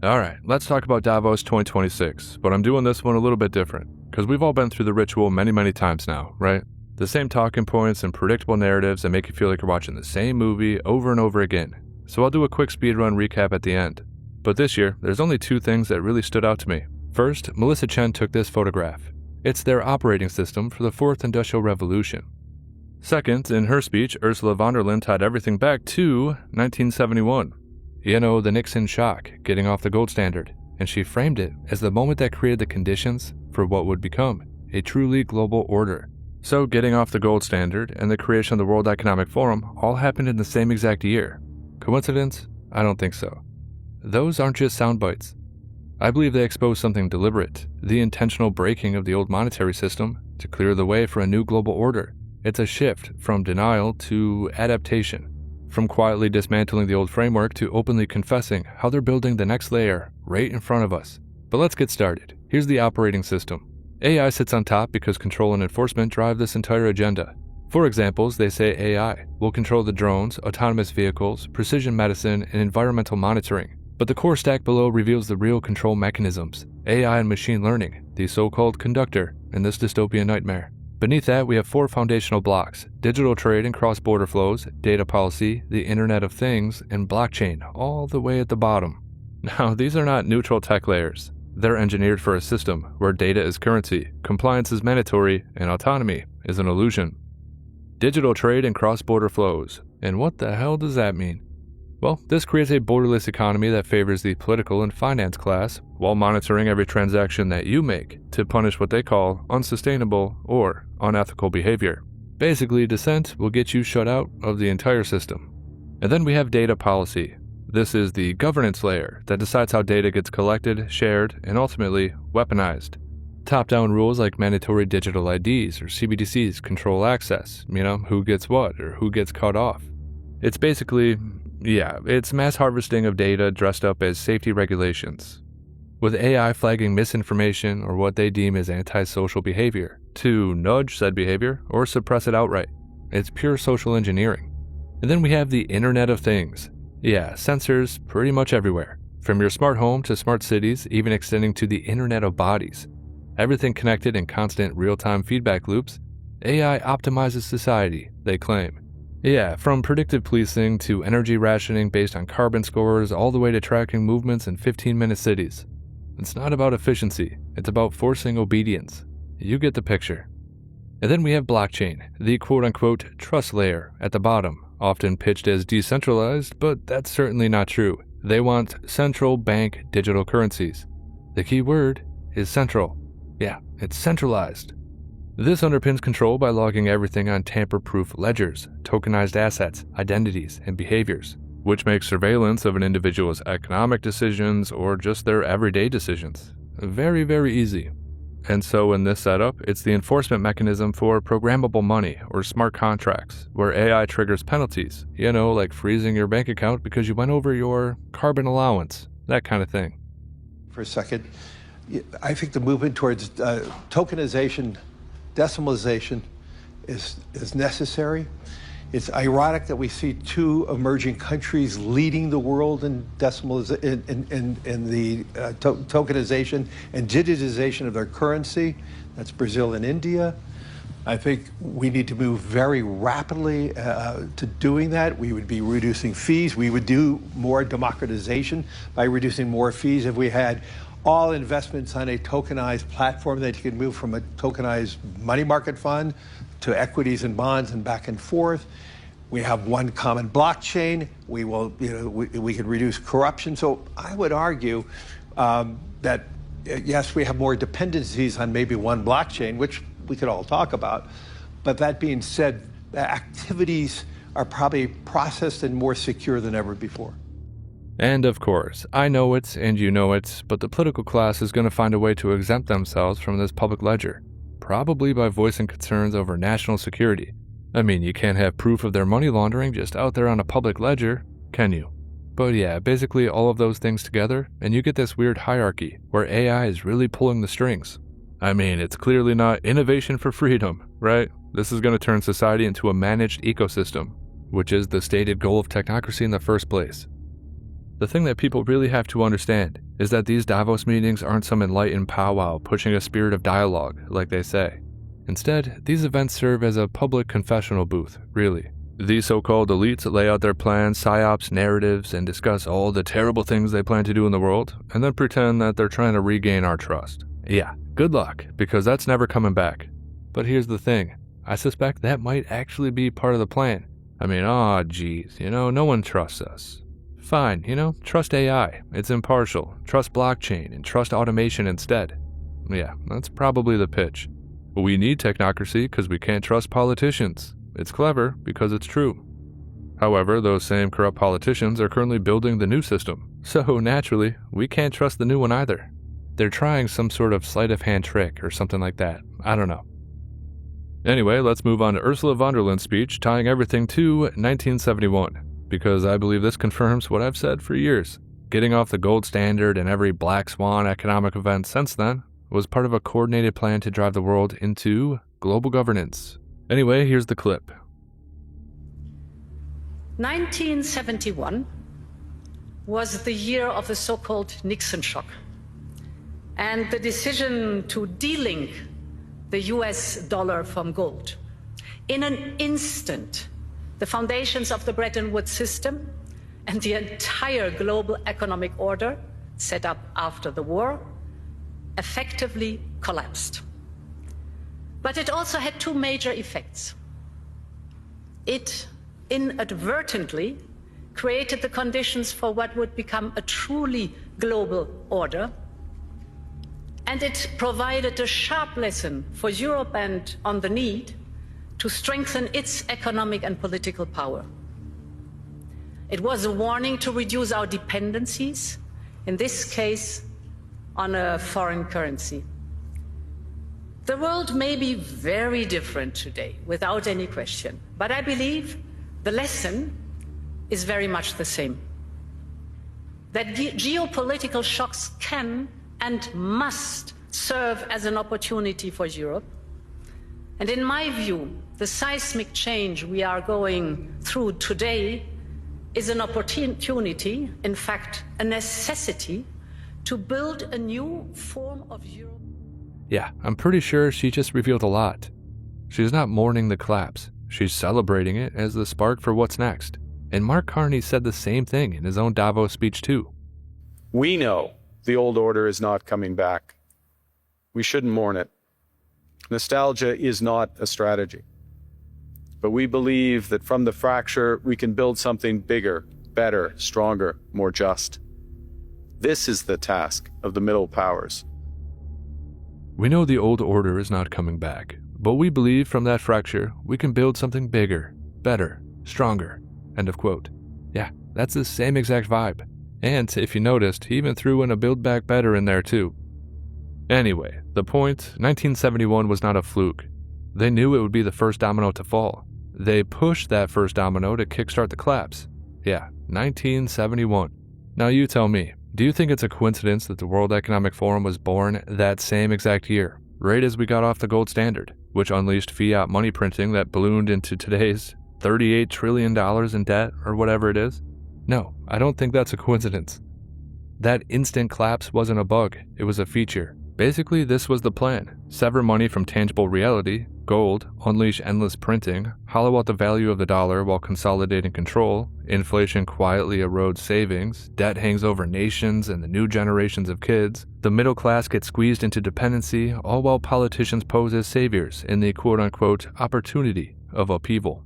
Alright, let's talk about Davos 2026, but I'm doing this one a little bit different, because we've all been through the ritual many times now, right? The same talking points and predictable narratives that make you feel like you're watching the same movie over and over again. So I'll do a quick speedrun recap at the end. But this year, there's only two things that really stood out to me. First, Melissa Chen took this photograph. It's their operating system for the Fourth Industrial Revolution. Second, in her speech, Ursula von der Leyen tied everything back to 1971. You know, the Nixon shock, getting off the gold standard, and she framed it as the moment that created the conditions for what would become a truly global order. So getting off the gold standard and the creation of the World Economic Forum all happened in the same exact year. Coincidence? I don't think so. Those aren't just sound bites. I believe they expose something deliberate, the intentional breaking of the old monetary system to clear the way for a new global order. It's a shift from denial to adaptation. From quietly dismantling the old framework to openly confessing how they're building the next layer right in front of us. But let's get started. Here's the operating system. AI sits on top because control and enforcement drive this entire agenda. For examples, they say AI will control the drones, autonomous vehicles, precision medicine, and environmental monitoring. But the core stack below reveals the real control mechanisms, AI and machine learning, the so-called conductor in this dystopian nightmare. Beneath that, we have four foundational blocks: digital trade and cross-border flows, data policy, the Internet of Things, and blockchain, all the way at the bottom. Now, these are not neutral tech layers. They're engineered for a system where data is currency, compliance is mandatory, and autonomy is an illusion. Digital trade and cross-border flows. And what the hell does that mean? Well, this creates a borderless economy that favors the political and finance class while monitoring every transaction that you make to punish what they call unsustainable or unethical behavior. Basically, dissent will get you shut out of the entire system. And then we have data policy. This is the governance layer that decides how data gets collected, shared, and ultimately weaponized. Top-down rules like mandatory digital IDs or CBDCs control access, who gets what or who gets cut off. It's basically, it's mass harvesting of data dressed up as safety regulations, with AI flagging misinformation or what they deem as antisocial behavior to nudge said behavior or suppress it outright. It's pure social engineering. And then we have the Internet of Things. Sensors pretty much everywhere, from your smart home to smart cities, even extending to the Internet of Bodies. Everything connected in constant real-time feedback loops. AI optimizes society, they claim. From predictive policing to energy rationing based on carbon scores all the way to tracking movements in 15-minute cities. It's not about efficiency, it's about forcing obedience. You get the picture. And then we have blockchain, the quote-unquote trust layer at the bottom, often pitched as decentralized, but that's certainly not true. They want central bank digital currencies. The key word is central. It's centralized. This underpins control by logging everything on tamper-proof ledgers, tokenized assets, identities, and behaviors, which makes surveillance of an individual's economic decisions or just their everyday decisions very easy. And so in this setup, it's the enforcement mechanism for programmable money or smart contracts, where AI triggers penalties, like freezing your bank account because you went over your carbon allowance, that kind of thing. For a second, I think the movement towards tokenization, decimalization is necessary. It's ironic that we see two emerging countries leading the world in in the tokenization and digitization of their currency. That's Brazil and India. I think we need to move very rapidly to doing that. We would be reducing fees. We would do more democratization by reducing more fees if we had all investments on a tokenized platform that you could move from a tokenized money market fund to equities and bonds and back and forth. We have one common blockchain. We will, we can reduce corruption. So I would argue that yes, we have more dependencies on maybe one blockchain, which we could all talk about. But that being said, the activities are probably processed and more secure than ever before. And of course, I know it and you know it, but the political class is going to find a way to exempt themselves from this public ledger, probably by voicing concerns over national security. I mean, you can't have proof of their money laundering just out there on a public ledger, can you? But basically all of those things together, and you get this weird hierarchy where AI is really pulling the strings. I mean, it's clearly not innovation for freedom, right? This is going to turn society into a managed ecosystem, which is the stated goal of technocracy in the first place. The thing that people really have to understand is that these Davos meetings aren't some enlightened powwow pushing a spirit of dialogue, like they say. Instead, these events serve as a public confessional booth, really. These so-called elites lay out their plans, psyops, narratives, and discuss all the terrible things they plan to do in the world, and then pretend that they're trying to regain our trust. Yeah, good luck, because that's never coming back. But here's the thing. I suspect that might actually be part of the plan. I mean, geez, no one trusts us. Fine, trust AI. It's impartial. Trust blockchain and trust automation instead. Yeah, that's probably the pitch. We need technocracy because we can't trust politicians. It's clever because it's true. However, those same corrupt politicians are currently building the new system. So naturally, we can't trust the new one either. They're trying some sort of sleight of hand trick or something like that. I don't know. Anyway, let's move on to Ursula von der Leyen's speech tying everything to 1971, because I believe this confirms what I've said for years. Getting off the gold standard and every black swan economic event since then was part of a coordinated plan to drive the world into global governance. Anyway, here's the clip. 1971 was the year of the so-called Nixon shock, and the decision to delink the US dollar from gold. In an instant, the foundations of the Bretton Woods system and the entire global economic order set up after the war effectively collapsed. But it also had two major effects. It inadvertently created the conditions for what would become a truly global order, and it provided a sharp lesson for Europe and on the need to strengthen its economic and political power. It was a warning to reduce our dependencies, in this case, on a foreign currency. The world may be very different today, without any question, but I believe the lesson is very much the same. That geopolitical shocks can and must serve as an opportunity for Europe. And in my view, the seismic change we are going through today is an opportunity, in fact, a necessity, to build a new form of Europe. Yeah, I'm pretty sure she just revealed a lot. She's not mourning the collapse. She's celebrating it as the spark for what's next. And Mark Carney said the same thing in his own Davos speech too. We know the old order is not coming back. We shouldn't mourn it. Nostalgia is not a strategy. But we believe that from the fracture, we can build something bigger, better, stronger, more just. This is the task of the middle powers. We know the old order is not coming back, but we believe from that fracture, we can build something bigger, better, stronger. End of quote. Yeah, that's the same exact vibe. And if you noticed, he even threw in a Build Back Better in there too. Anyway, the point, 1971 was not a fluke. They knew it would be the first domino to fall. They pushed that first domino to kickstart the collapse. Yeah, 1971. Now you tell me, do you think it's a coincidence that the World Economic Forum was born that same exact year, right as we got off the gold standard, which unleashed fiat money printing that ballooned into today's $38 trillion in debt or whatever it is? No, I don't think that's a coincidence. That instant collapse wasn't a bug, it was a feature. Basically, this was the plan. Sever money from tangible reality, gold, unleash endless printing, hollow out the value of the dollar while consolidating control, inflation quietly erodes savings, debt hangs over nations and the new generations of kids, the middle class gets squeezed into dependency, all while politicians pose as saviors in the quote-unquote opportunity of upheaval.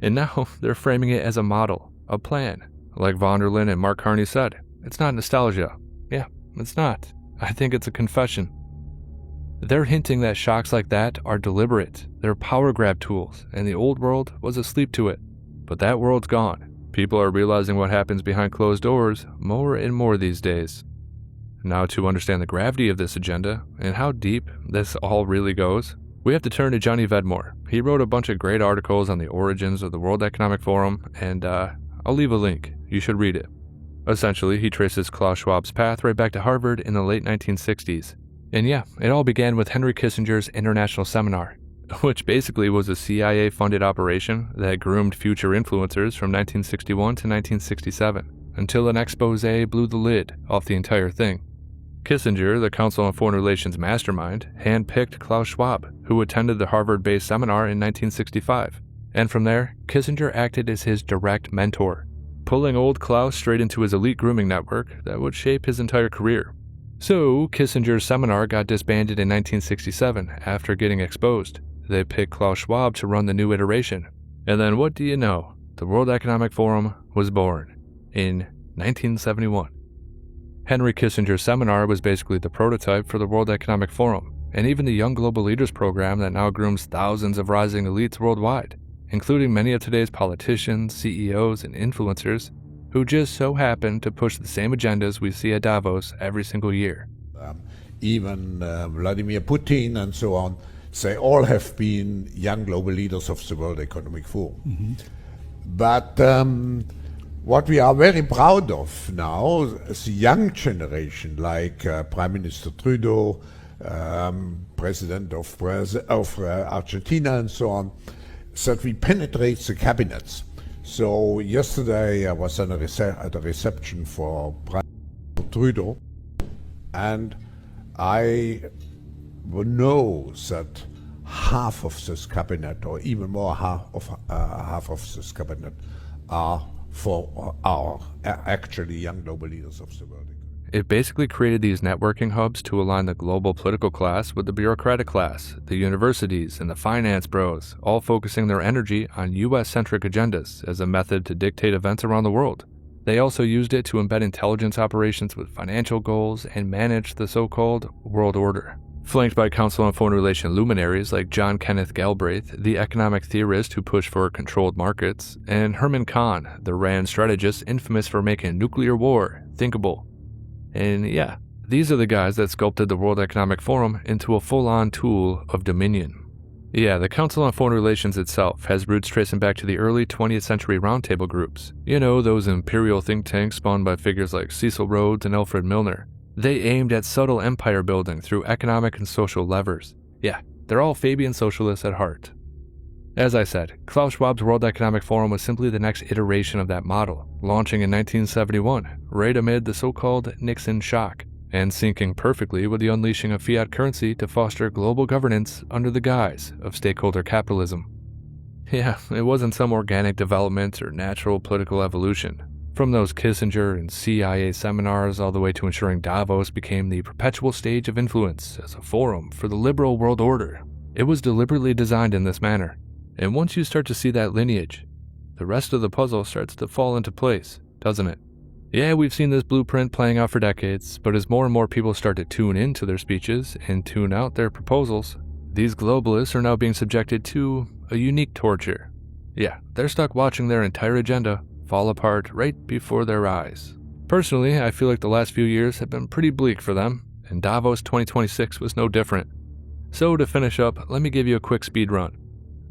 And now they're framing it as a model, a plan. Like von der Leyen and Mark Carney said, it's not nostalgia. Yeah, it's not. I think it's a confession. They're hinting that shocks like that are deliberate. They're power grab tools, and the old world was asleep to it. But that world's gone. People are realizing what happens behind closed doors more and more these days. Now, to understand the gravity of this agenda and how deep this all really goes, we have to turn to Johnny Vedmore. He wrote a bunch of great articles on the origins of the World Economic Forum, and I'll leave a link. You should read it. Essentially, he traces Klaus Schwab's path right back to Harvard in the late 1960s. And yeah, it all began with Henry Kissinger's International Seminar, which basically was a CIA-funded operation that groomed future influencers from 1961 to 1967. until an expose blew the lid off the entire thing. Kissinger, the Council on Foreign Relations mastermind, handpicked Klaus Schwab, who attended the Harvard-based seminar in 1965. And from there, Kissinger acted as his direct mentor, pulling old Klaus straight into his elite grooming network that would shape his entire career. So, Kissinger's seminar got disbanded in 1967 after getting exposed. They picked Klaus Schwab to run the new iteration. And then what do you know? The World Economic Forum was born in 1971. Henry Kissinger's seminar was basically the prototype for the World Economic Forum, and even the Young Global Leaders program that now grooms thousands of rising elites worldwide, including many of today's politicians, CEOs, and influencers who just so happen to push the same agendas we see at Davos every single year. Even Vladimir Putin and so on, they all have been young global leaders of the World Economic Forum. Mm-hmm. But what we are very proud of now is the young generation, like Prime Minister Trudeau, President of Argentina and so on, that we penetrate the cabinets. So yesterday I was at a reception for Prime Minister Trudeau, and I know that half of this cabinet, or even more half of this cabinet, are actually young global leaders of the world. It basically created these networking hubs to align the global political class with the bureaucratic class, the universities, and the finance bros, all focusing their energy on US-centric agendas as a method to dictate events around the world. They also used it to embed intelligence operations with financial goals and manage the so-called world order. Flanked by Council on Foreign Relations luminaries like John Kenneth Galbraith, the economic theorist who pushed for controlled markets, and Herman Kahn, the RAND strategist infamous for making nuclear war thinkable. And yeah, these are the guys that sculpted the World Economic Forum into a full-on tool of dominion. Yeah, the Council on Foreign Relations itself has roots tracing back to the early 20th century roundtable groups. You know, those imperial think tanks spawned by figures like Cecil Rhodes and Alfred Milner. They aimed at subtle empire building through economic and social levers. Yeah, they're all Fabian socialists at heart. As I said, Klaus Schwab's World Economic Forum was simply the next iteration of that model, launching in 1971, right amid the so-called Nixon shock, and syncing perfectly with the unleashing of fiat currency to foster global governance under the guise of stakeholder capitalism. Yeah, it wasn't some organic development or natural political evolution. From those Kissinger and CIA seminars all the way to ensuring Davos became the perpetual stage of influence as a forum for the liberal world order, it was deliberately designed in this manner. And once you start to see that lineage, the rest of the puzzle starts to fall into place, doesn't it? Yeah, we've seen this blueprint playing out for decades, but as more and more people start to tune into their speeches and tune out their proposals, these globalists are now being subjected to a unique torture. Yeah, they're stuck watching their entire agenda fall apart right before their eyes. Personally, I feel like the last few years have been pretty bleak for them, and Davos 2026 was no different. So to finish up, let me give you a quick speed run.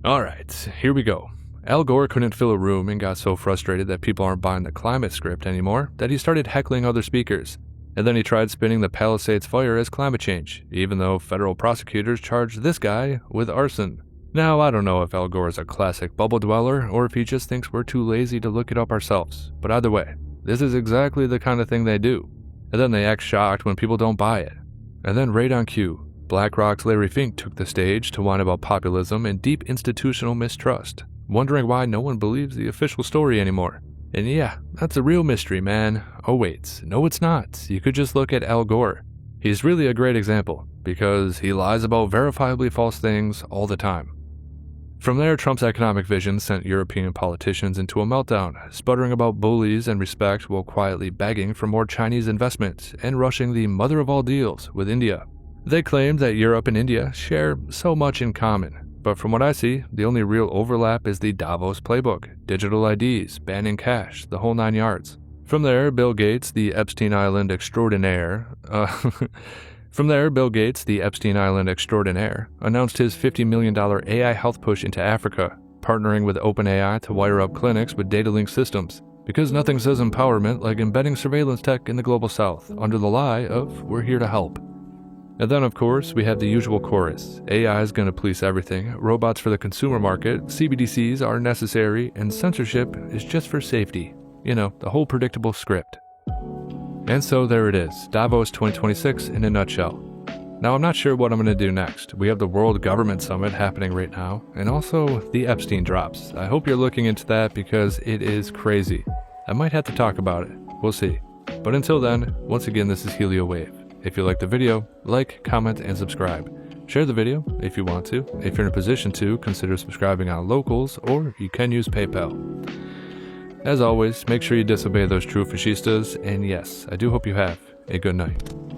Alright, here we go. Al Gore couldn't fill a room and got so frustrated that people aren't buying the climate script anymore that he started heckling other speakers. And then he tried spinning the Palisades fire as climate change, even though federal prosecutors charged this guy with arson. Now, I don't know if Al Gore is a classic bubble dweller or if he just thinks we're too lazy to look it up ourselves, but either way, this is exactly the kind of thing they do. And then they act shocked when people don't buy it. And then right on cue, BlackRock's Larry Fink took the stage to whine about populism and deep institutional mistrust, wondering why no one believes the official story anymore. And yeah, that's a real mystery, man. Oh wait, no it's not. You could just look at Al Gore. He's really a great example, because he lies about verifiably false things all the time. From there, Trump's economic vision sent European politicians into a meltdown, sputtering about bullies and respect while quietly begging for more Chinese investment and rushing the mother of all deals with India. They claimed that Europe and India share so much in common, but from what I see, the only real overlap is the Davos playbook, digital IDs, banning cash, the whole 9 yards. From there, Bill Gates, the Epstein Island extraordinaire, announced his $50 million AI health push into Africa, partnering with OpenAI to wire up clinics with data link systems, because nothing says empowerment like embedding surveillance tech in the global south under the lie of we're here to help. And then, of course, we have the usual chorus. AI is going to police everything, robots for the consumer market, CBDCs are necessary, and censorship is just for safety. You know, the whole predictable script. And so there it is, Davos 2026 in a nutshell. Now I'm not sure what I'm going to do next. We have the World Government Summit happening right now, and also the Epstein drops. I hope you're looking into that because it is crazy. I might have to talk about it. We'll see. But until then, once again, this is Helio Wave. If you liked the video, like, comment, and subscribe. Share the video if you want to. If you're in a position to, consider subscribing on Locals, or you can use PayPal. As always, make sure you disobey those true fascistas, and yes, I do hope you have a good night.